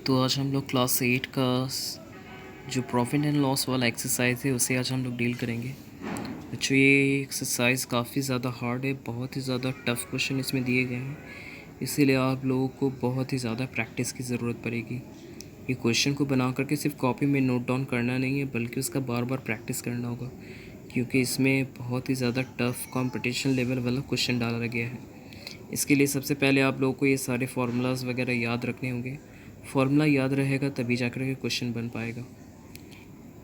तो आज हम लोग क्लास 8 का जो प्रॉफिट एंड लॉस वाला एक्सरसाइज है उसे आज हम लोग डील करेंगे। बच्चों ये एक्सरसाइज काफ़ी ज़्यादा हार्ड है, बहुत ही ज़्यादा टफ क्वेश्चन इसमें दिए गए हैं, इसीलिए आप लोगों को बहुत ही ज़्यादा प्रैक्टिस की ज़रूरत पड़ेगी। ये क्वेश्चन को बना करके सिर्फ कॉपी में नोट डाउन करना नहीं है, बल्कि उसका बार बार प्रैक्टिस करना होगा, क्योंकि इसमें बहुत ही ज़्यादा टफ कंपटीशन लेवल वाला क्वेश्चन डाला गया है। इसके लिए सबसे पहले आप लोगों को ये सारे फार्मूलाज वगैरह याद रखने होंगे। फार्मूला याद रहेगा तभी जाकर के क्वेश्चन बन पाएगा।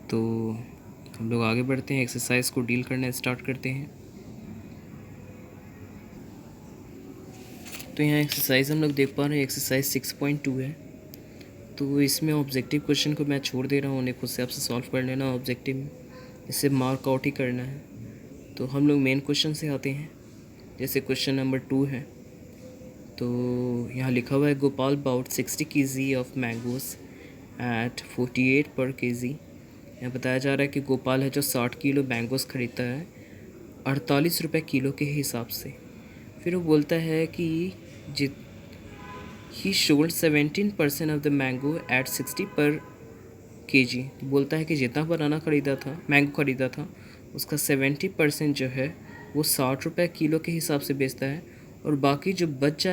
तो हम लोग आगे बढ़ते हैं, एक्सरसाइज को डील करना स्टार्ट करते हैं। तो यहाँ एक्सरसाइज हम लोग देख पा रहे हैं, एक्सरसाइज 6.2 है। तो इसमें ऑब्जेक्टिव क्वेश्चन को मैं छोड़ दे रहा हूँ, उन्हें खुद से आपसे सॉल्व कर लेना ऑब्जेक्टिव में, इसे मार्क आउट ही करना है। तो हम लोग मेन क्वेश्चन से आते हैं। जैसे क्वेश्चन नंबर 2 है, तो यहाँ लिखा हुआ है Gopal bought 60 kg of mangoes at 48 per kg। यहाँ बताया जा रहा है कि गोपाल है जो 60 किलो मैंगोज खरीदता है 48 रुपये किलो के हिसाब से। फिर वो बोलता है कि जित he should 17% of the mango at 60 per kg। बोलता है कि जितना बनाना खरीदा था, मैंगो खरीदा था, उसका 70% जो है वो 60 रुपये किलो के हिसाब से बेचता है, और बाकी जो बच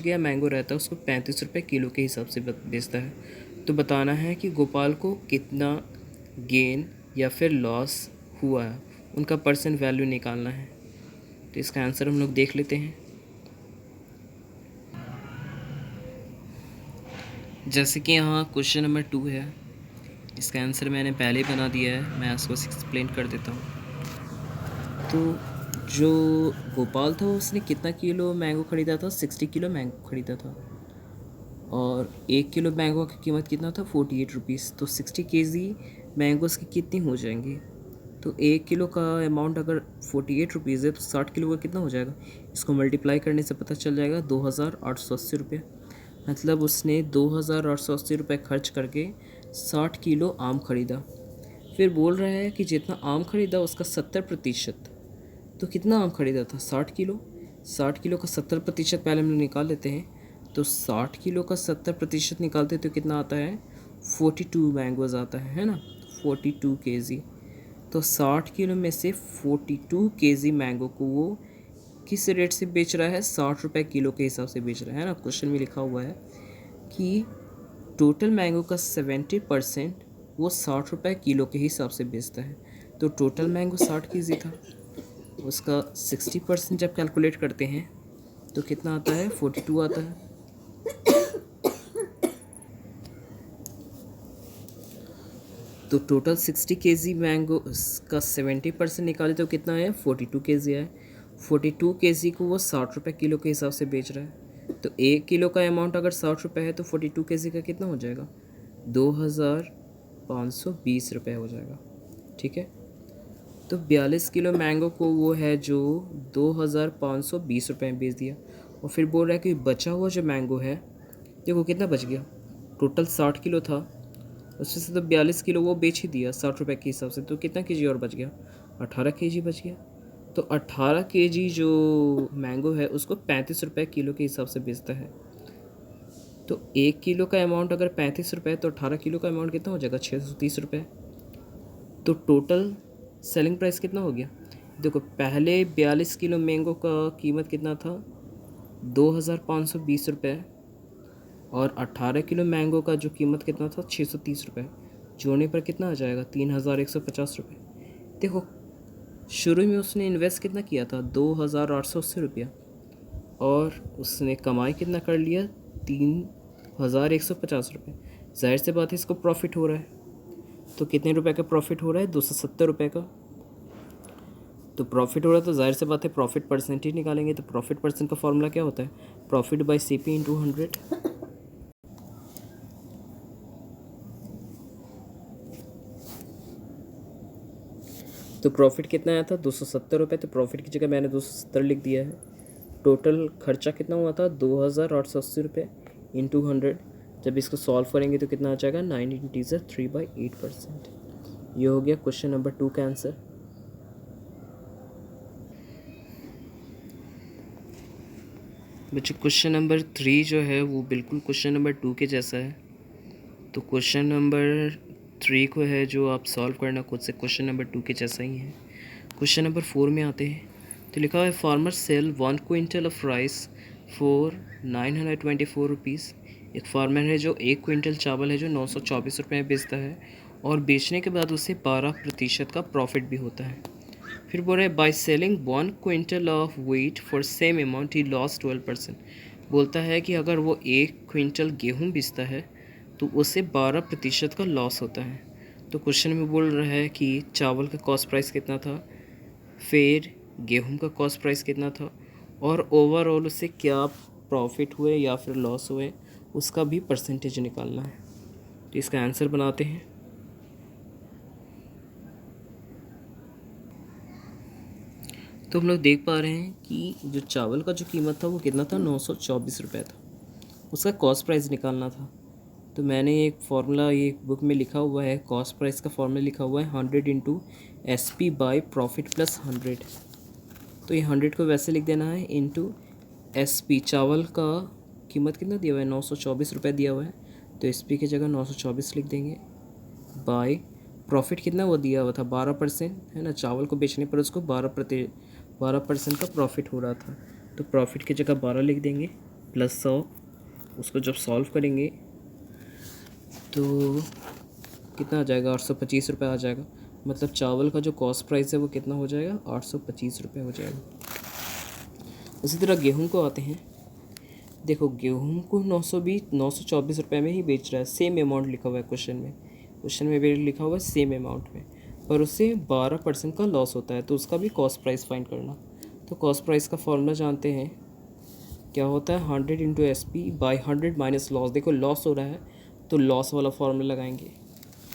गया मैंगो रहता है उसको 35 रुपये किलो के हिसाब से बेचता है। तो बताना है कि गोपाल को कितना गेन या फिर लॉस हुआ है, उनका परसेंट वैल्यू निकालना है। तो इसका आंसर हम लोग देख लेते हैं। जैसे कि यहाँ क्वेश्चन नंबर 2 है, इसका आंसर मैंने पहले ही बना दिया है, मैं इसको एक्सप्लेन कर देता हूँ। तो जो गोपाल था उसने कितना किलो मैंगो ख़रीदा था? 60 किलो मैंगो ख़रीदा था, और 1 किलो मैंगो की कीमत कितना था? 48 रुपीज़। तो 60 केजी मैंगोज़ की कितनी हो जाएंगी? तो 1 किलो का अमाउंट अगर 48 रुपीज़ है तो 60 किलो का कितना हो जाएगा? इसको मल्टीप्लाई करने से पता चल जाएगा 2880 रुपये। मतलब उसने 2880 रुपये खर्च करके 60 किलो आम ख़रीदा। फिर बोल रहा है कि जितना आम ख़रीदा उसका 70%। तो कितना आम ख़रीदा था? 60 किलो। 60 किलो का 70% पहले हम लोग निकाल लेते हैं। तो 60 किलो का 70% निकालते तो कितना आता है? 42 मैंगोज़ आता है ना, 42 केजी। तो 60 किलो में से 42 केजी मैंगो को वो किस रेट से बेच रहा है? 60 रुपये किलो के हिसाब से बेच रहा है ना। क्वेश्चन में लिखा हुआ है कि टोटल मैंगो का 70% वो 60 रुपये किलो के हिसाब से बेचता है। तो टोटल मैंगो 60 केजी था, उसका 60% जब कैलकुलेट करते हैं तो कितना आता है? 42 आता है। तो टोटल 60 केजी मैंगो का 70% निकाले तो कितना है? 42 केजी है। 42 केजी को वो 60 रुपये किलो के हिसाब से बेच रहा है। तो 1 किलो का अमाउंट अगर 60 रुपये है तो 42 केजी का कितना हो जाएगा? 2520 रुपये हो जाएगा। ठीक है। तो 42 किलो मैंगो को वो है जो 2520 रुपये में बेच दिया, और फिर बोल रहा है कि बचा हुआ जो मैंगो है देखो कितना बच गया। टोटल 60 किलो था, उसमें से तो 42 किलो वो बेच ही दिया 60 रुपये के हिसाब से। तो कितना केजी और बच गया? 18 केजी बच गया। तो 18 केजी जो मैंगो है उसको 35 रुपये किलो के हिसाब से बेचता है। तो 1 किलो का अमाउंट अगर 35 रुपये तो 18 किलो का अमाउंट कितना हो जाएगा? 630 रुपये। तो टोटल सेलिंग प्राइस कितना हो गया? देखो पहले 42 किलो मैंगो का कीमत कितना था? 2520 रुपये, और 18 किलो मैंगो का जो कीमत कितना था? 630 रुपये। जोड़ने पर कितना आ जाएगा? 3150 रुपये। देखो शुरू में उसने इन्वेस्ट कितना किया था? 2880 रुपया, और उसने कमाई कितना कर लिया? 3150 रुपये। जाहिर सी बात है इसको प्रॉफिट हो रहा है। तो कितने रुपए का प्रॉफिट हो रहा है? 270 रुपये का। तो प्रॉफिट हो रहा है तो जाहिर सी बात है प्रॉफिट परसेंट ही निकालेंगे। तो प्रॉफिट परसेंट का फॉर्मूला क्या होता है? Profit by CP into 100। तो प्रॉफिट कितना आया था? 270 रुपये। तो प्रॉफिट की जगह मैंने 270 लिख दिया है। टोटल खर्चा कितना हुआ था? 2880 रुपये इंटू 100। जब इसको सॉल्व करेंगे तो कितना आ जाएगा? 9 इंटीजर 3/8%। ये हो गया क्वेश्चन नंबर 2 का आंसर। बच्चों क्वेश्चन नंबर 3 जो है वो बिल्कुल क्वेश्चन नंबर 2 के जैसा है। तो क्वेश्चन नंबर 3 को है जो आप सॉल्व करना खुद से, क्वेश्चन नंबर 2 के जैसा ही है। क्वेश्चन नंबर 4 में आते हैं तो लिखा हुआ है farmer sell 1 quintal of rice for 924 rupees. एक फार्मर है जो 1 क्विंटल चावल है जो 924 रुपये में बेचता है और बेचने के बाद उसे 12% का प्रॉफिट भी होता है। फिर बोल रहे by selling 1 quintal of wheat for same amount he loss 12%। बोलता है कि अगर वो 1 क्विंटल गेहूँ बेचता है तो उसे 12% का लॉस होता है। तो क्वेश्चन में बोल रहा है कि चावल का कॉस्ट प्राइस कितना था, फिर गेहूं का कॉस्ट प्राइस कितना था और ओवरऑल उससे क्या प्रॉफिट हुए या फिर लॉस हुए उसका भी परसेंटेज निकालना है। तो इसका आंसर बनाते हैं। तो हम लोग देख पा रहे हैं कि जो चावल का जो कीमत था वो कितना था, 924 रुपये था। उसका कॉस्ट प्राइस निकालना था। तो मैंने एक फार्मूला ये बुक में लिखा हुआ है, कॉस्ट प्राइस का फार्मूला लिखा हुआ है 100 into SP by profit plus 100। तो ये 100 को वैसे लिख देना है इंटू SP। चावल का कीमत कितना दिया हुआ है, 924 रुपये दिया हुआ है, तो SP की जगह 924 लिख देंगे। बाई प्रॉफिट कितना वो दिया हुआ था, 12% है ना। चावल को बेचने पर उसको 12% का प्रॉफिट हो रहा था, तो प्रॉफिट की जगह 12 लिख देंगे प्लस 100। उसको जब सॉल्व करेंगे तो कितना आ जाएगा, 825 रुपये आ जाएगा। मतलब चावल का जो कॉस्ट प्राइस है वो कितना हो जाएगा, 825 रुपये हो जाएगा। उसी तरह गेहूं को आते हैं। देखो गेहूं को 924 रुपये में ही बेच रहा है, सेम अमाउंट लिखा हुआ है क्वेश्चन में भी लिखा हुआ है सेम अमाउंट में, पर उससे 12% का लॉस होता है, तो उसका भी कॉस्ट प्राइस फाइंड करना। तो कॉस्ट प्राइस का फॉर्मूला जानते हैं, क्या होता है 100 into SP by 100 minus loss. देखो लॉस हो रहा है तो लॉस वाला फॉर्मूला लगाएंगे,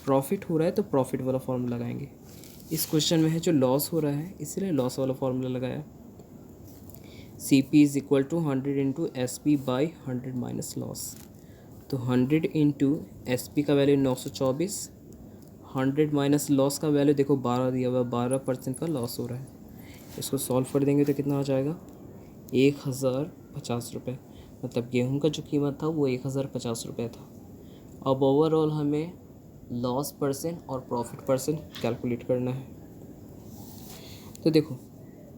प्रॉफिट हो रहा है तो प्रॉफिट वाला फॉर्मूला लगाएंगे। इस क्वेश्चन में है जो लॉस हो रहा है इसलिए लॉस वाला फॉर्मूला लगाया। CP is equal to 100 into SP by 100 minus loss. तो 100 इंटू SP का वैल्यू 924, 100 माइनस लॉस का वैल्यू देखो 12 दिया हुआ है, 12% का लॉस हो रहा है। इसको सॉल्व कर देंगे तो कितना आ जाएगा, 1050 रुपये। मतलब गेहूं का जो कीमत था वो 1050 रुपये था। अब ओवरऑल हमें लॉस परसेंट और प्रॉफिट परसेंट कैलकुलेट करना है। तो देखो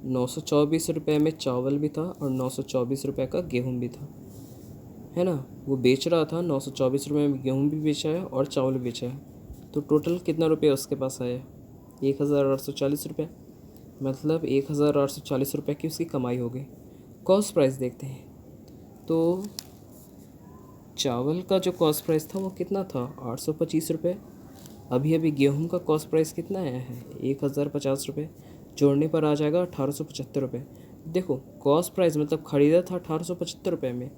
924 रुपये में चावल भी था और 924 रुपये का गेहूं भी था, है ना। वो बेच रहा था 924 रुपये में, गेहूं भी बेचा है और चावल भी बेचा है। तो टोटल कितना रुपये उसके पास आया, 1840 रुपये। मतलब 1840 रुपये की उसकी कमाई हो गई। कॉस्ट प्राइस देखते हैं तो चावल का जो कॉस्ट प्राइस था वो कितना था, 825 रुपये। अभी गेहूं का कॉस्ट प्राइस कितना आया है, 1050 रुपये। जोड़ने पर आ जाएगा 1875 रुपये। देखो कॉस्ट प्राइस मतलब ख़रीदा था 1875 रुपये में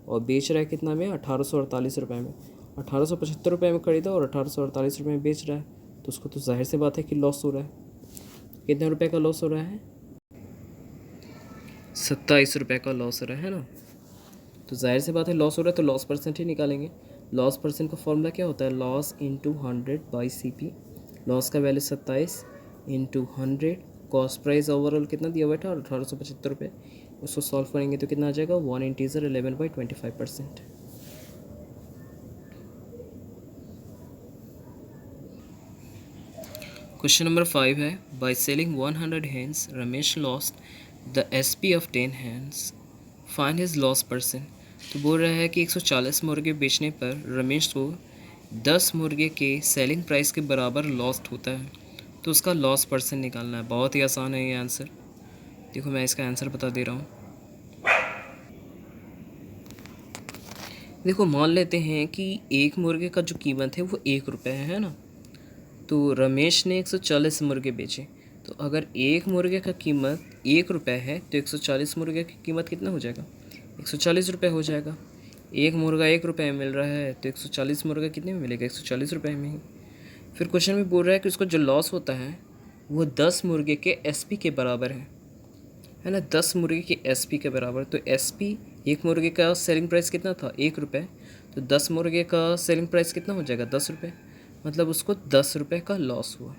और बेच रहा है कितना में, 1848 रुपये में। 1875 रुपये में ख़रीदा और 1848 रुपये में बेच रहा है, तो उसको तो जाहिर सी बात है कि लॉस हो रहा है। कितने रुपये का लॉस हो रहा है, 27 रुपये का लॉस हो रहा है ना। तो जाहिर सी बात है लॉस हो रहा है तो लॉस परसेंट ही निकालेंगे। लॉस परसेंट का फॉर्मूला क्या होता है, loss into 100 by CP। Loss का value 27 into 100, cost price overall कितना दिया हुआ था, 1875 रुपये। उसको सॉल्व करेंगे तो कितना आ जाएगा, 1 इंटीजर 11/25%। क्वेश्चन नंबर 5 है by selling 100 hands Ramesh lost the SP of 10 hands, find his loss percent. तो बोल रहा है कि 140 मुर्गे बेचने पर रमेश को 10 मुर्गे के सेलिंग प्राइस के बराबर लॉस होता है, तो उसका लॉस परसेंट निकालना है। बहुत ही आसान है ये आंसर। देखो मैं इसका आंसर बता दे रहा हूँ। देखो मान लेते हैं कि एक मुर्गे का जो कीमत है वो 1 रुपये है ना। तो रमेश ने 140 मुर्गे बेचे, तो अगर एक मुर्गे का कीमत 1 रुपये है तो 140 मुर्गे की कीमत कितना हो जाएगा, 140 रुपये हो जाएगा। एक मुर्गा 1 रुपये में मिल रहा है तो 140 मुर्गा कितने में मिलेगा, 140 रुपये में ही। फिर क्वेश्चन में बोल रहा है कि उसको जो लॉस होता है वो 10 मुर्गे के SP के बराबर है ना। 10 मुर्गे के SP के बराबर, तो SP एक मुर्गे का सेलिंग प्राइस कितना था, 1 रुपये, तो 10 मुर्गे का सेलिंग प्राइस कितना हो जाएगा, 10 रुपये। मतलब उसको 10 रुपये का लॉस हुआ।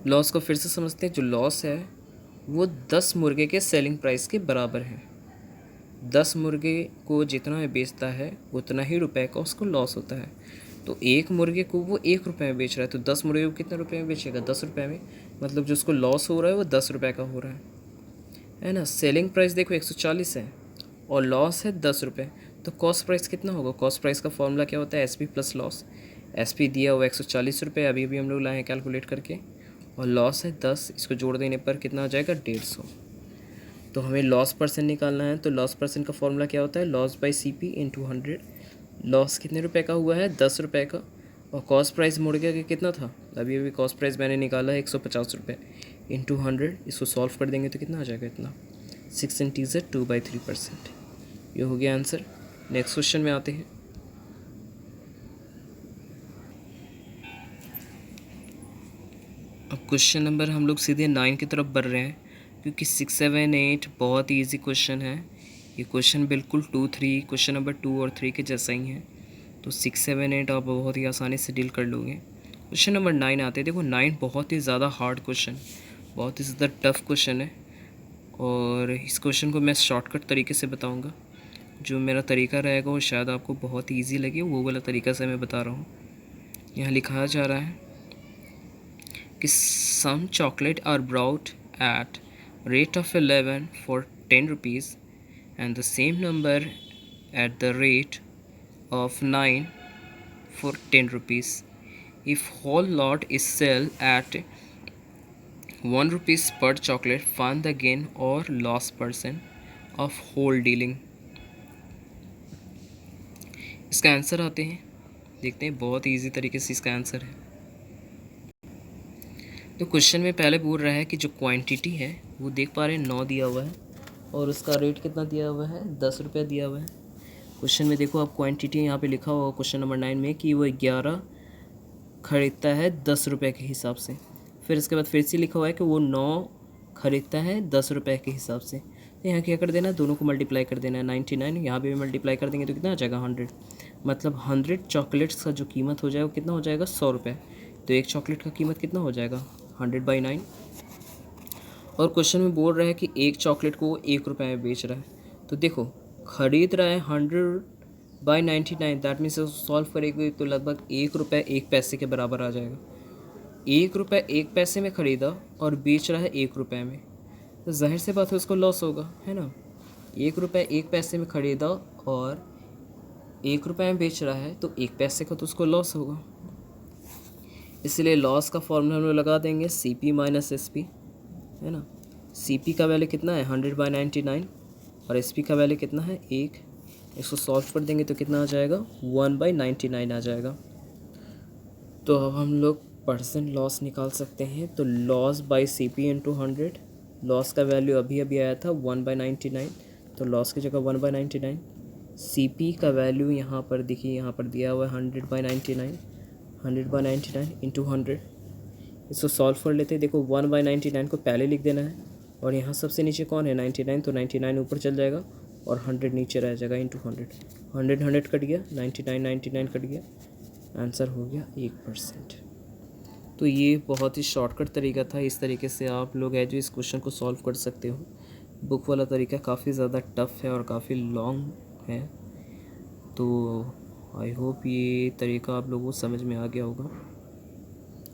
लॉस को फिर से समझते हैं, जो लॉस है वो 10 मुर्गे के सेलिंग प्राइस के बराबर है। 10 मुर्गे को जितना में बेचता है उतना ही रुपए का उसको लॉस होता है। तो एक मुर्गे को वो 1 रुपये में बेच रहा है, तो 10 मुर्गे को कितने रुपए में बेचेगा? 10 रुपये में। मतलब जो उसको लॉस हो रहा है वो 10 रुपये का हो रहा है ना। सेलिंग प्राइस देखो 140 है और लॉस है 10 रुपये, तो कॉस्ट प्राइस कितना होगा? कॉस्ट प्राइस का फॉर्मूला क्या होता है? S P plus loss. S P दिया हुआ 140 रुपये, अभी अभी हम लोग लाए हैं कैलकुलेट करके, और लॉस है 10, इसको जोड़ देने पर कितना हो जाएगा? 150। तो हमें लॉस परसेंट निकालना है, तो लॉस परसेंट का फॉर्मूला क्या होता है? Loss by C P into 100। Loss कितने रुपए का हुआ है? 10 रुपये का। और कॉस्ट प्राइस मुर्गे का कितना था? अभी अभी कॉस्ट प्राइस मैंने निकाला है 150 रुपये इंटू 100। इसको सॉल्व कर देंगे तो कितना आ जाएगा? इतना 6 × 2/3%। ये हो गया आंसर। नेक्स्ट क्वेश्चन में आते हैं। अब क्वेश्चन नंबर हम लोग सीधे 9 की तरफ बढ़ रहे हैं, क्योंकि 6, 7, 8 बहुत ही ईजी क्वेश्चन है। ये क्वेश्चन बिल्कुल 2, 3 क्वेश्चन नंबर 2 और 3 के जैसा ही है। तो 6, 7, 8 आप बहुत ही आसानी से डील कर लोगे। क्वेश्चन नंबर 9 आते हैं। देखो 9 बहुत ही ज़्यादा हार्ड क्वेश्चन, बहुत ही ज़्यादा टफ क्वेश्चन है, और इस क्वेश्चन को मैं शॉर्टकट तरीके से बताऊँगा। जो मेरा तरीका रहेगा वो शायद आपको बहुत ही ईजी लगे, वो वाला तरीका से मैं बता रहा हूँ। यहाँ लिखाया जा रहा है कि some chocolate are brought at rate of 11 for 10 rupees and the same number at the rate of 9 for 10 rupees. If whole lot is sell at 1 rupees per chocolate, find the gain or loss percent of whole dealing. इसका answer आते हैं, देखते हैं। बहुत easy तरीके से इसका answer है। तो क्वेश्चन में पहले बोल रहा है कि जो क्वांटिटी है वो देख पा रहे हैं 9 दिया हुआ है, और उसका रेट कितना दिया हुआ है? 10 रुपये दिया हुआ है। क्वेश्चन में देखो आप क्वांटिटी यहाँ पे लिखा हुआ क्वेश्चन नंबर 9 में कि वो 11 खरीदता है 10 रुपये के हिसाब से। फिर इसके बाद फिर से लिखा हुआ है कि वो 9 खरीदता है 10 रुपये के हिसाब से। तो यहाँ क्या कर देना है? दोनों को मल्टीप्लाई कर देना है। 99 यहाँ पे भी मल्टीप्लाई कर देंगे तो कितना आ जाएगा? 100। मतलब 100 चॉकलेट्स का जो कीमत हो जाएगा वो कितना हो जाएगा? 100 रुपये। तो एक चॉकलेट का कीमत कितना हो जाएगा? 100/9। और क्वेश्चन में बोल रहा है कि एक चॉकलेट को वो 1 रुपये में बेच रहा है। तो देखो खरीद रहा है 100/99, दैट मीन्स सॉल्व करेंगे तो लगभग 1 रुपये 1 पैसे के बराबर आ जाएगा। 1 रुपये 1 पैसे में ख़रीदा और बेच रहा है 1 रुपये में, तो जाहिर से बात है उसको लॉस होगा, है ना। 1 रुपये 1 पैसे में ख़रीदा और 1 रुपये में बेच रहा है, तो 1 पैसे का तो उसको लॉस होगा। इसलिए लॉस का फॉर्मूला हम लोग लगा देंगे CP माइनस SP, है ना। CP का वैल्यू कितना है? 100/99, और SP का वैल्यू कितना है? 1। इसको सॉल्व कर देंगे तो कितना आ जाएगा? 1/99 आ जाएगा। तो अब हम लोग परसेंट लॉस निकाल सकते हैं। तो loss by CP into 100, loss का वैल्यू अभी अभी आया था 1/99, तो लॉस की जगह 1/99। CP का वैल्यू यहाँ पर देखिए, यहाँ पर दिया हुआ है 100/99, 100/99 इंटू 100। इसको सॉल्व कर लेते हैं। देखो 1/99 को पहले लिख देना है, और यहाँ सबसे नीचे कौन है? 99, तो 99 ऊपर चल जाएगा और 100 नीचे रह जाएगा इंटू 100। 100 कट गया, 99 कट गया, आंसर हो गया 1%। तो ये बहुत ही शॉर्टकट तरीका था। इस तरीके से आप लोग है जो इस क्वेश्चन को सॉल्व कर सकते हो। बुक वाला तरीका काफ़ी ज़्यादा टफ है और काफ़ी लॉन्ग है, तो आई होप ये तरीका आप लोगों को समझ में आ गया होगा।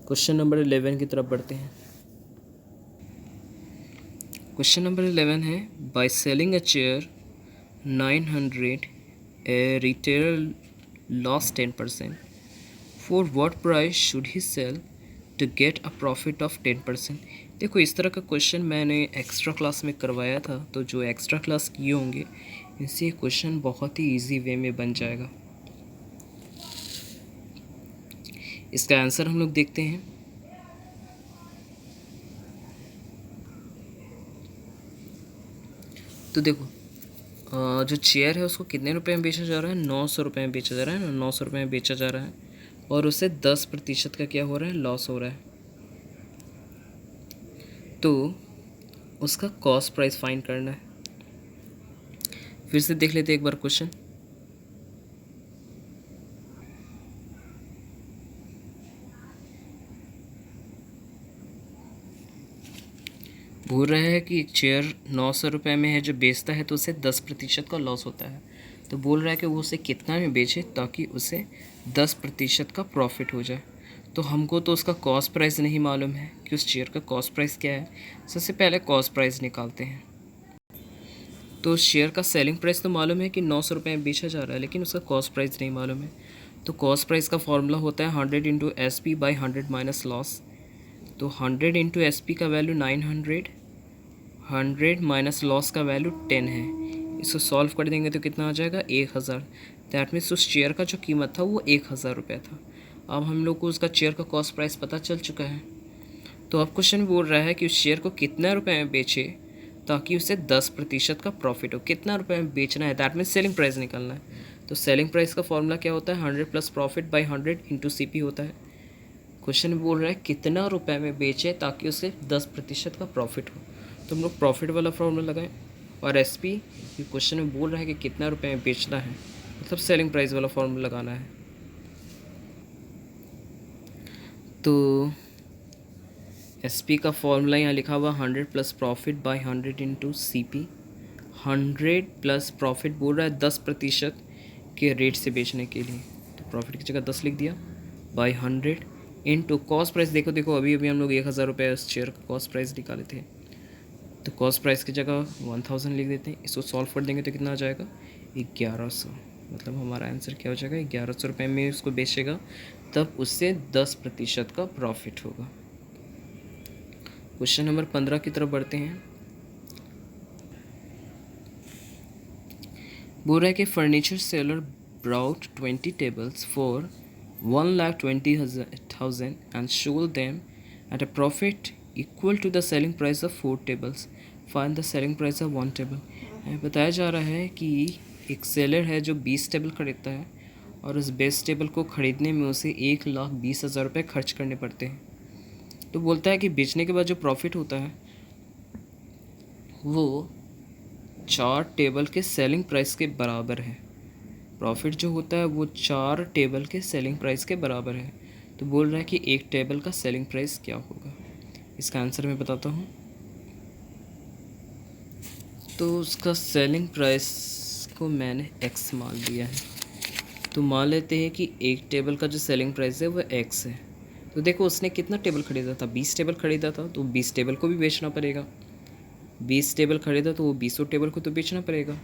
क्वेश्चन नंबर 11 की तरफ बढ़ते हैं। क्वेश्चन नंबर 11 है, by selling a chair 900 a retailer loss 10%, for what price should he sell to get a profit of 10%। देखो इस तरह का क्वेश्चन मैंने एक्स्ट्रा क्लास में करवाया था, तो जो एक्स्ट्रा क्लास किए होंगे इनसे क्वेश्चन बहुत ही इजी वे में बन जाएगा। इसका आंसर हम लोग देखते हैं। तो देखो जो चेयर है उसको कितने रुपए में बेचा जा रहा है? 900 रुपये में बेचा जा रहा है ना, 900 रुपये में बेचा जा रहा है, और उसे 10% का क्या हो रहा है? लॉस हो रहा है। तो उसका कॉस्ट प्राइस फाइंड करना है। फिर से देख लेते हैं एक बार क्वेश्चन। बोल रहा है कि एक चेयर 900 रुपये में है जो बेचता है तो उसे 10% का लॉस होता है। तो बोल रहा है कि वो उसे कितना में बेचे ताकि उसे 10% का प्रॉफिट हो जाए। तो हमको तो उसका कॉस्ट प्राइस नहीं मालूम है कि उस चेयर का कॉस्ट प्राइस क्या है। सबसे पहले कॉस्ट प्राइस निकालते हैं। तो उस शेयर का सेलिंग प्राइस तो मालूम है कि 900 रुपये में बेचा जा रहा है, लेकिन उसका कॉस्ट प्राइस नहीं मालूम है। तो कॉस्ट प्राइस का फॉर्मूला होता है 100 into S P by 100 minus loss. तो 100 इंटू एस पी का वैल्यू 900, 100 माइनस लॉस का वैल्यू 10 है। इसको सॉल्व कर देंगे तो कितना आ जाएगा 1000। दैट मीन्स उस चेयर का जो कीमत था वो 1000 रुपये था। अब हम लोग को उसका चेयर का कॉस्ट प्राइस पता चल चुका है। तो अब क्वेश्चन बोल रहा है कि उस शेयर को कितना रुपए में बेचे ताकि उसे 10% का प्रॉफिट हो। कितना रुपए में बेचना है, दैट मीन्स सेलिंग प्राइस निकालना है। तो सेलिंग प्राइस का फॉर्मूला क्या होता है, 100 plus profit by 100 into C P होता है। क्वेश्चन बोल रहा है कितना रुपए में बेचे ताकि उसे 10% का प्रॉफिट हो। तो हम लोग प्रॉफिट वाला फॉर्मूला लगाएं। और एस पी क्वेश्चन में बोल रहा है कि कितना रुपए में बेचना है, मतलब सेलिंग प्राइस वाला फॉर्मूला लगाना है। तो एस पी का फॉर्मूला यहाँ लिखा हुआ 100 plus profit by 100 into C P. 100 plus profit बोल रहा है 10% के रेट से बेचने के लिए, तो प्रॉफिट की जगह 10 लिख दिया बाई 100 इंटू कॉस्ट प्राइस। देखो अभी हम लोग 1000 रुपये उस शेयर का कॉस्ट प्राइस निकाले थे, तो कॉस्ट प्राइस की जगह 1000 लिख देते हैं। इसको सॉल्व कर देंगे तो कितना आ जाएगा 1100। मतलब हमारा आंसर क्या हो जाएगा 1100 रुपये में उसको बेचेगा तब उससे 10% का प्रॉफिट होगा। क्वेश्चन नंबर 15 की तरफ बढ़ते हैं। बोल रहा है कि furniture seller bought 20 tables for 1,20,000 and sold them at a profit equal to the selling price of 4 tables. Find the selling price of 1 table. बताया जा रहा है कि एक सेलर है जो 20 टेबल खरीदता है और उस 20 टेबल को ख़रीदने में उसे 1,20,000 रुपये खर्च करने पड़ते हैं। तो बोलता है कि बेचने के बाद जो प्रॉफिट होता है वो 4 टेबल के सेलिंग प्राइस के बराबर है। प्रॉफिट जो होता है वो 4 टेबल के सेलिंग प्राइस के बराबर है। तो बोल रहा है कि एक टेबल का सेलिंग प्राइस क्या होगा। इसका आंसर मैं बताता हूँ। तो उसका सेलिंग प्राइस को मैंने x मान लिया है। तो मान लेते हैं कि एक टेबल का जो सेलिंग प्राइस है वो x है। तो देखो उसने कितना टेबल खरीदा था, 20 टेबल खरीदा था, तो 20 टेबल को भी बेचना पड़ेगा। 20 टेबल खरीदा तो वो 20 टेबल को तो बेचना पड़ेगा।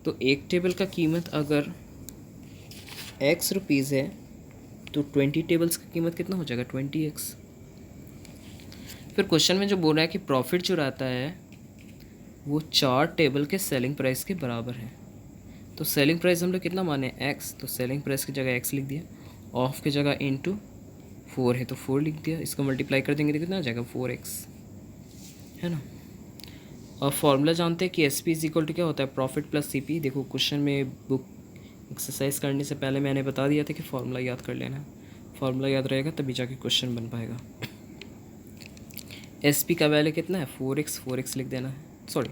तो एक टेबल का कीमत अगर x रुपीज़ है तो 20 टेबल्स की कीमत कितना हो जाएगा 20x। फिर क्वेश्चन में जो बोल रहा है कि प्रॉफिट जो रहता है वो 4 टेबल के सेलिंग प्राइस के बराबर है। तो सेलिंग प्राइस हम लोग कितना माने x, तो सेलिंग प्राइस की जगह x लिख दिया, ऑफ की जगह इंटू 4 है तो 4 लिख दिया। इसको मल्टीप्लाई कर देंगे तो कितना आ जाएगा 4x, है ना। और फॉर्मूला जानते हैं कि S P is equal to क्या होता है प्रॉफिट प्लस सी पी। देखो क्वेश्चन में बुक एक्सरसाइज करने से पहले मैंने बता दिया था कि फार्मूला याद कर लेना है। फार्मूला याद रहेगा तभी जाके क्वेश्चन बन पाएगा। एस पी का वैल्यू कितना है 4x लिख देना है। सॉरी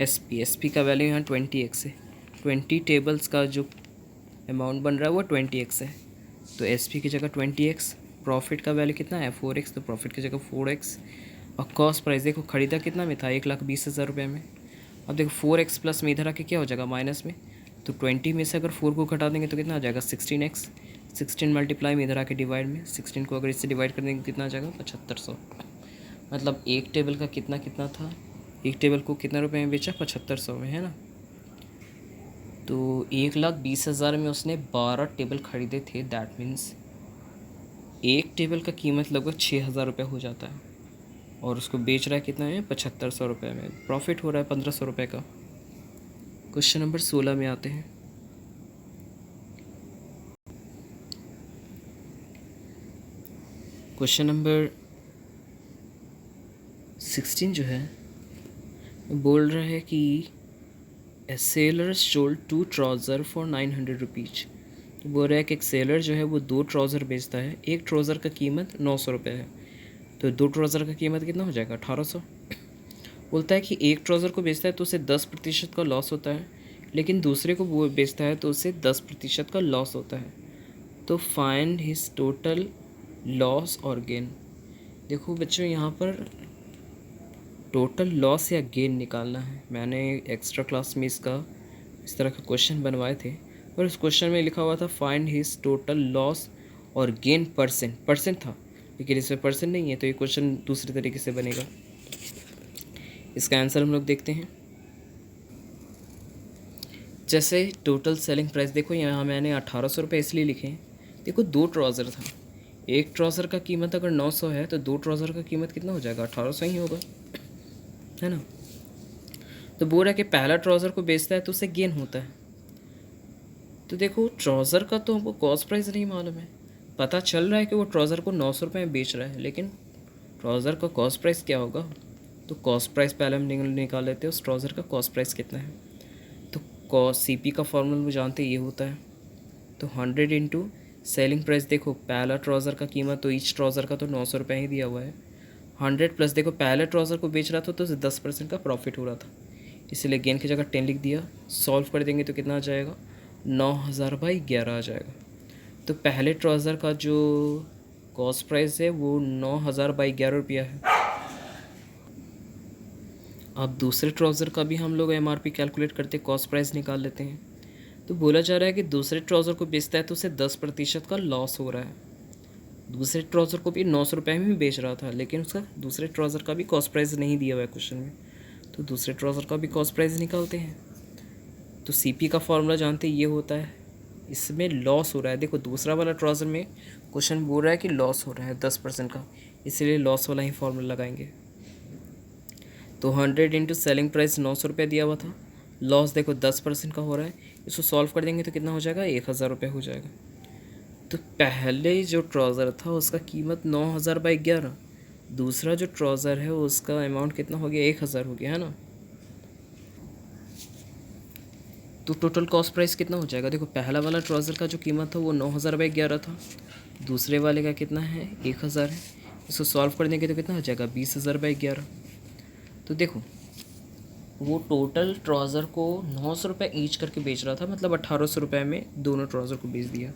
एस पी का वैल्यू यहाँ 20x है। 20 टेबल्स का जो अमाउंट बन रहा है वो 20x है। तो एस पी की जगह 20x, प्रॉफिट का वैल्यू कितना है 4x, तो प्रॉफिट की जगह 4x। और कॉस्ट प्राइस देखो ख़रीदा कितना में था 1,20,000 रुपये में। अब देखो 4x प्लस में इधर आके क्या हो जाएगा माइनस में, तो 20 में से अगर 4 को घटा देंगे तो कितना आ जाएगा 16x। 16 मल्टीप्लाई में इधर आके डिवाइड में 16 को अगर इससे डिवाइड कर देंगे कितना आ जाएगा 7500। मतलब एक टेबल का कितना था, एक टेबल को कितना रुपए में बेचा 7500 में, है ना। तो 1,20,000 में उसने 12 टेबल ख़रीदे थे। दैट मीन्स एक टेबल का कीमत लगभग 6,000 रुपये हो जाता है और उसको बेच रहा है कितना है 7500 रुपये में। प्रॉफिट हो रहा है 1500 रुपये का। क्वेश्चन नंबर 16 में आते हैं। क्वेश्चन नंबर 16 जो है बोल रहा है कि a seller sold 2 trouser for 900 rupees. तो बोल रहा है कि एक सेलर जो है वो 2 ट्राउज़र बेचता है। एक ट्राउज़र का कीमत 900 रुपये है, तो 2 ट्राउज़र का कीमत कितना हो जाएगा 1800। बोलता है कि एक ट्राउज़र को बेचता है तो उसे 10% का लॉस होता है, लेकिन दूसरे को वो बेचता है तो उसे 10% का लॉस होता है। तो फाइंड हिज टोटल लॉस और गेन। देखो बच्चों यहाँ पर टोटल लॉस या गेन निकालना है। मैंने एक्स्ट्रा क्लास में इसका इस तरह के क्वेश्चन बनवाए थे और उस क्वेश्चन में लिखा हुआ था फाइंड हिज टोटल लॉस और गेन परसेंट था, लेकिन इसमें परसेंट नहीं है, तो ये क्वेश्चन दूसरे तरीके से बनेगा। इसका आंसर हम लोग देखते हैं। जैसे टोटल सेलिंग प्राइस देखो, यहाँ मैंने 1800 रुपये इसलिए लिखे हैं। देखो 2 ट्राउज़र था, एक ट्राउज़र का कीमत अगर 900 है तो 2 ट्राउज़र का कीमत कितना हो जाएगा, 1800 ही होगा, है ना। तो बोल रहा है कि पहला ट्राउज़र को बेचता है तो उससे गेन होता है। तो देखो ट्राउज़र का तो हमको कॉस्ट प्राइस नहीं मालूम है, पता चल रहा है कि वो ट्राउज़र को 900 रुपये में बेच रहा है, लेकिन ट्राउज़र का कॉस्ट प्राइस क्या होगा। तो कॉस्ट प्राइस पहले हम निकाल लेते हैं, उस ट्राउज़र का कॉस्ट प्राइस कितना है। तो कॉस्ट CP का फॉर्मूला वो जानते ये होता है, तो 100 इंटू सेलिंग प्राइस। देखो पहला ट्राउज़र का कीमत तो ईच ट्राउज़र का तो 900 रुपये ही दिया हुआ है, 100 प्लस देखो पहले ट्राउज़र को बेच रहा था तो उसे 10% का प्रॉफिट हो रहा था, इसलिए गेन की जगह 10 लिख दिया। सॉल्व कर देंगे तो कितना आ जाएगा, 9000/11 आ जाएगा। तो पहले ट्राउज़र का जो कॉस्ट प्राइस है वो 9000/11 रुपया है। अब दूसरे ट्राउज़र का भी हम लोग MRP कैलकुलेट करते कॉस्ट प्राइस निकाल लेते हैं। तो बोला जा रहा है कि दूसरे ट्राउज़र को बेचता है तो उसे 10% का लॉस हो रहा है। दूसरे ट्राउज़र को भी 900 रुपये में बेच रहा था, लेकिन उसका दूसरे ट्राउज़र का भी कॉस्ट प्राइस नहीं दिया हुआ है क्वेश्चन में, तो दूसरे ट्राउज़र का भी कॉस्ट प्राइस निकालते हैं। तो CP का फॉर्मूला जानते ये होता है, इसमें लॉस हो रहा है। देखो दूसरा वाला ट्राउज़र में क्वेश्चन बोल रहा है कि लॉस हो रहा है 10% का, इसलिए लॉस वाला ही फॉर्मूला लगाएंगे। तो 100 इंटू सेलिंग प्राइस 900 रुपये दिया हुआ था, लॉस देखो 10% का हो रहा है, इसको सॉल्व कर देंगे तो कितना हो जाएगा, 1000 रुपये हो जाएगा। तो पहले जो ट्राउज़र था उसका कीमत 9000/11, दूसरा जो ट्राउज़र है उसका अमाउंट कितना हो गया, 1000 हो गया, है ना। तो टोटल कॉस्ट प्राइस कितना हो जाएगा, देखो पहला वाला ट्राउज़र का जो कीमत था वो 9000/11 था, दूसरे वाले का कितना है, 1000 है, इसको सॉल्व कर देंगे तो कितना हो जाएगा, 20000/11। तो देखो वो टोटल ट्राउज़र को 900 रुपये ईच करके बेच रहा था, मतलब 1800 रुपये में दोनों ट्राउज़र को बेच दिया,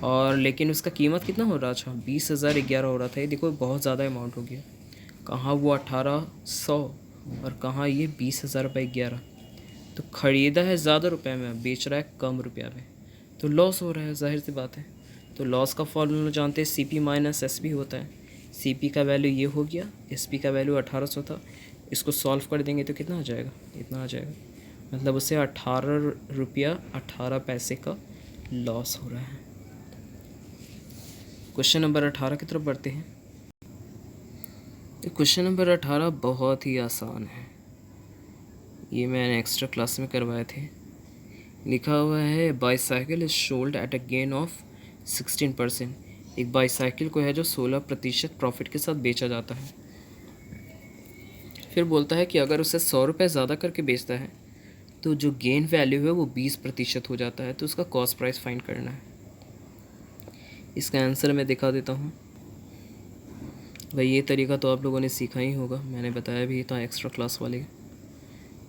और लेकिन उसका कीमत कितना हो रहा था, 20011 हो रहा था। ये देखो बहुत ज़्यादा अमाउंट हो गया, कहाँ वो 1800 और कहाँ ये 20000/11। तो ख़रीदा है ज़्यादा रुपए में, बेच रहा है कम रुपया में, तो लॉस हो रहा है, जाहिर सी बात है। तो लॉस का फॉर्मूला जानते हैं, CP माइनस SP होता है। CP का वैल्यू ये हो गया, SP का वैल्यू 1800 था, इसको सॉल्व कर देंगे तो कितना आ जाएगा, इतना आ जाएगा, मतलब उसे 18 रुपया 18 पैसे का लॉस हो रहा है। क्वेश्चन नंबर 18 की तरफ बढ़ते हैं। तो क्वेश्चन नंबर 18 बहुत ही आसान है, ये मैंने एक्स्ट्रा क्लास में करवाए थे। लिखा हुआ है bicycle is sold at a gain of 16%। एक बाईसाइकिल को है जो 16% प्रॉफिट के साथ बेचा जाता है। फिर बोलता है कि अगर उसे 100 रुपये ज़्यादा करके बेचता है तो जो गेन वैल्यू है वो 20% हो जाता है, तो उसका कॉस्ट प्राइस फाइंड करना है। इसका आंसर मैं दिखा देता हूँ। भाई ये तरीका तो आप लोगों ने सीखा ही होगा, मैंने बताया भी था एक्स्ट्रा क्लास वाले।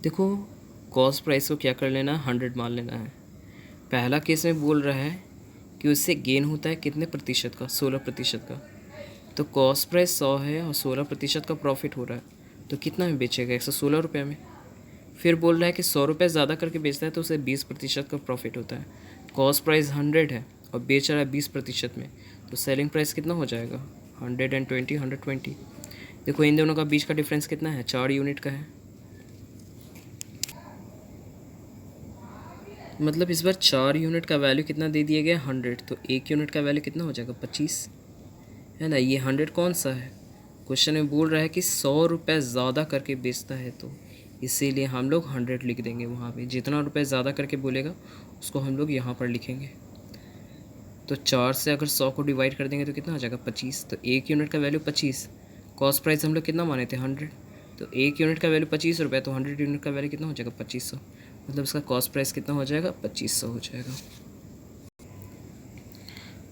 देखो कॉस्ट प्राइस को क्या कर लेना है, 100 मान लेना है। पहला केस में बोल रहा है कि उससे गेन होता है कितने प्रतिशत का, 16% का। तो कॉस्ट प्राइस 100 है और 16% का प्रॉफिट हो रहा है, तो कितना में बेचेगा, 116 रुपये में। फिर बोल रहा है कि 100 रुपये ज़्यादा करके बेचता है तो उसे 20% का प्रॉफिट होता है। कॉस्ट प्राइस 100 है और बेच रहा है 20% में, तो सेलिंग प्राइस कितना हो जाएगा, 120। देखो इन दोनों का बीच का डिफरेंस कितना है, 4 यूनिट का है, मतलब इस बार 4 यूनिट का वैल्यू कितना दे दिया गया, 100, तो 1 यूनिट का वैल्यू कितना हो जाएगा, 25, है ना। ये 100 कौन सा है, क्वेश्चन में बोल रहा है कि 100 रुपये ज़्यादा करके बेचता है, तो इसीलिए हम लोग 100 लिख देंगे वहाँ पे। जितना रुपये ज़्यादा करके बोलेगा उसको हम लोग यहाँ पर लिखेंगे। तो 4 से अगर 100 को डिवाइड कर देंगे तो कितना आ जाएगा, 25। तो 1 यूनिट का वैल्यू 25, कॉस्ट प्राइस हम लोग कितना माने थे, 100, तो 1 यूनिट का वैल्यू 25 रुपये, तो 100 यूनिट का वैल्यू कितना हो जाएगा, 2500, मतलब इसका कॉस्ट प्राइस कितना हो जाएगा, 2500 हो जाएगा।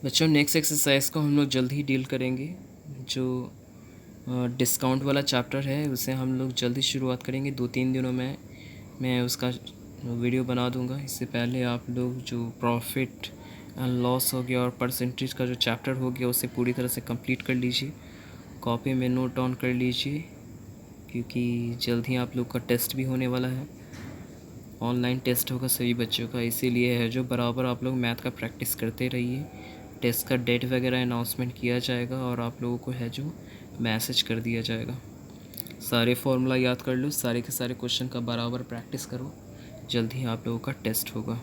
बच्चों नेक्स्ट एक्सरसाइज को हम लोग जल्द ही डील करेंगे। जो डिस्काउंट वाला चैप्टर है उसे हम लोग जल्दी शुरुआत करेंगे, 2-3 दिनों में मैं उसका वीडियो बना दूंगा। इससे पहले आप लोग जो प्रॉफिट एंड लॉस हो गया और परसेंटेज का जो चैप्टर हो गया उसे पूरी तरह से कंप्लीट कर लीजिए, कॉपी में नोट डाउन कर लीजिए क्योंकि जल्द ही आप लोग का टेस्ट भी होने वाला है। ऑनलाइन टेस्ट होगा सभी बच्चों का, इसीलिए है जो बराबर आप लोग मैथ का प्रैक्टिस करते रहिए। टेस्ट का डेट वगैरह अनाउंसमेंट किया जाएगा और आप लोगों को है जो मैसेज कर दिया जाएगा। सारे फॉर्मूला याद कर लो, सारे के सारे क्वेश्चन का बराबर प्रैक्टिस करो, जल्द ही आप लोगों का टेस्ट होगा।